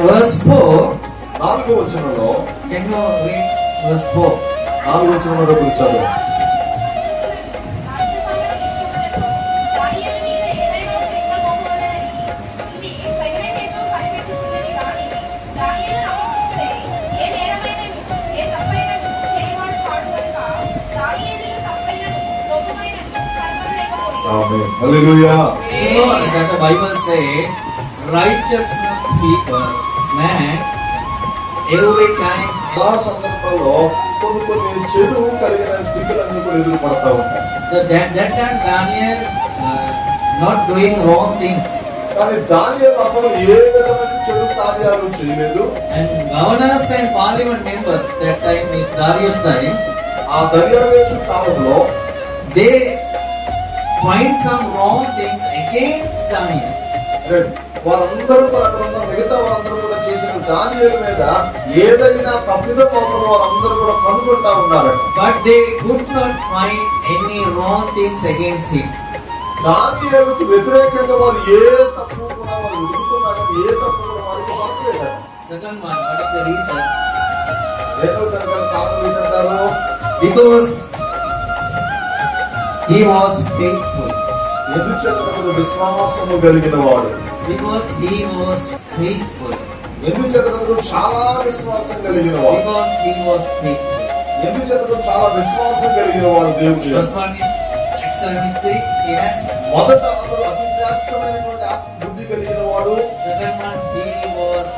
verse 4, నాలుగో వచనంలో can you read verse 4? నాలుగో వచనంలో గురించారు. Hallelujah. You know that the Bible say, righteousness people, man, every time. ఆ సందర్భంలో కొన్ని చెడు కలిగిన స్థితులన్నీ కూడా ఎదురుపడతా ఉంటాయి. That time Daniel not doing wrong things. కానీ దానియేలు అసలు ఏ విధమైన చెడు కార్యాలు చేయలేదు. And governors and parliament members that time is Darius time. ఆ దర్యావేషు కాలంలో They find some wrong things against Daniel. వారందరూ కూడా అక్కడ ఉన్న మిగతా వారందరూ కూడా చేసిన దానియేలు మీద ఏదైనా తప్పిదం అవుతున్న వారందరూ కూడా కనుగొంటా ఉన్నారు. But they could not find any wrong things against him. దానియేలుకు వ్యతిరేకంగా వారు ఏ తప్పు కూడా వారు వెతుకుతున్నా కానీ ఏ తప్పు కూడా వారికి దొరకలేదు. Second one, what is the reason? రెండవ తరగతి కారణం ఏంటంటారు? Because he was faithful. ఎందుచేత విశ్వాసము కలిగిన వాడు. Because he was faithful. ఎందుచేత చాలా విశ్వాసం కలిగిన వాడు. Because he was faithful. ఎందుచేత చాలా విశ్వాసం కలిగిన వాడు దేవుడు. First one is excellent spirit. He has. మొదట అతడు అతి శ్రేష్టమైనటువంటి ఆత్మ బుద్ధి కలిగిన వాడు. Second one, he was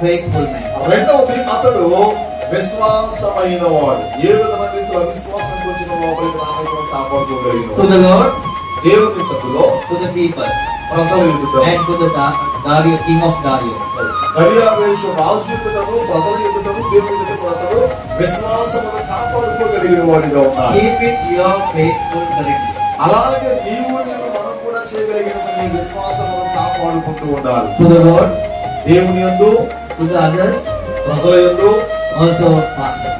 faithful man. రెండవది అతడు విశ్వాసమైన వాడు. ఏ విధమైన రీతిలో విశ్వాసం వచ్చిన లోపలికి రాకుండా కాపాడుకోగలిగిన To the Lord, దేవుని సభలో, to the people, ప్రజల ఎదుట, and to the Darius, king of Darius. దర్యావేషు రాజు ఎదుటను, ప్రజల ఎదుటను, దేవుని ఎదుట అతడు విశ్వాసమును కాపాడుకోగలిగిన వాడిగా ఉన్నాడు. Keep it your faithful correctly. అలాగే నీవు నేను మనం కూడా చేయగలిగిన నీ విశ్వాసమును కాపాడుకుంటూ ఉండాలి. To the Lord, దేవుని యందు, to the others, ప్రజల యందు, also pastor.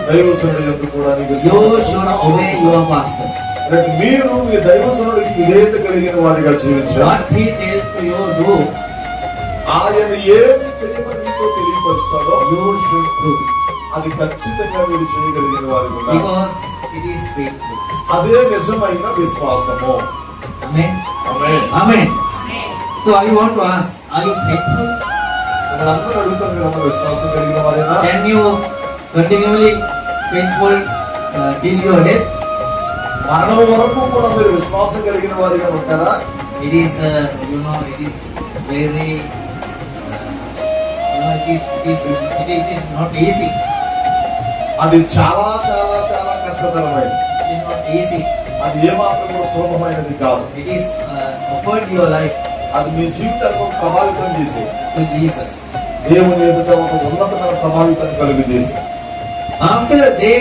దైవజనుడి యందు కూడా నీ You విశ్వాసం. should obey your pastor. మీరు మీ దైవజనుడికి విధేయత కలిగిన వారిగా జీవించాలి. What he tells to you do, ఆయన ఏమి చేయమని నీతో తెలియపరుస్తాడో you should do it. అది ఖచ్చితంగా మీరు చేయగలిగిన వారు ఉండాలి. Because it is faithful. అదే నిజమైన విశ్వాసము. Amen. Amen. Amen. So I want to ask, are you faithful? అందరూ అడుగుతారు, మీరు అందరూ విశ్వాసం కలిగిన వారేనా? Can you continually faithful till your death? మరణం వరకు కూడా మీరు విశ్వాసం కలిగిన వారిగా ఉంటారా? It is it is very it is not easy. అది చాలా చాలా చాలా కష్టతరమైనది. It is not easy. అది ఏమాత్రం కూడా సులభమైనది కాదు. It is offered your life అది మీ జీవితాన్ని ప్రభావితం చేసి to Jesus. దేవుని ఎదుట ఒక ఉన్నతమైన ప్రభావితం కలిగజేసి After they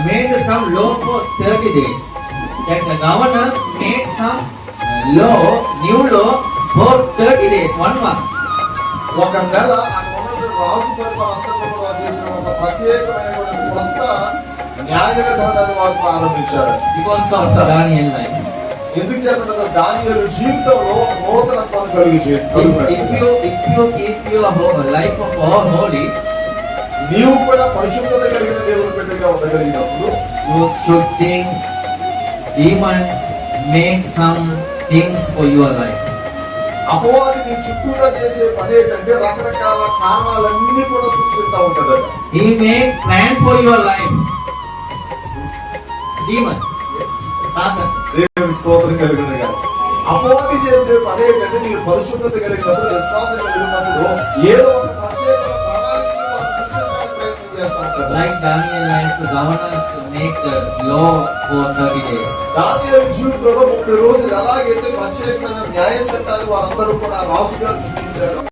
made some law for 30 days, that the governors made some new law for 30 days, 1 month. ఒక నెల రాజు పరిపాలన వారు చేసిన ఒక ప్రత్యేకమైనటువంటి కొత్త న్యాయ విధానాన్ని వారు ప్రారంభించారు. Because of the Daniel life. ఎందుకంటే దానియేలు జీవితంలో నూతనత్వాన్ని కలిగి If you keep your life of all holy, నీవు కూడా పరిశుద్ధత కలిగిన దేవుని బిడ్డగా ఉండగలిగినప్పుడు you should think demon make some things for your life. అపవాది నీ చుట్టూగా చేసే పని ఏంటంటే రకరకాల కారణాలన్నీ కూడా సృష్టిస్తూ ఉంటదట. He make plan for your life. Demon. Satan. దేవుని స్తోత్రం కలుగును గాక. అపవాది చేసే పని ఏంటంటే నీవు పరిశుద్ధత కలిగినప్పుడు, విశ్వాసం కలిగినప్పుడు ఏదో ఒక ప్రత్యేక ప్రణాళికను వారు సృష్టించడానికి ప్రయత్నం చేస్తూ ఉంటారు. Like Daniel and the governors to make the law for 30 days. దానియేలు జీవితంలో 30 రోజులు ఎలాగైతే ప్రత్యేకమైన న్యాయ చట్టాలు వారందరూ కూడా రాజుగారు సృష్టించారు.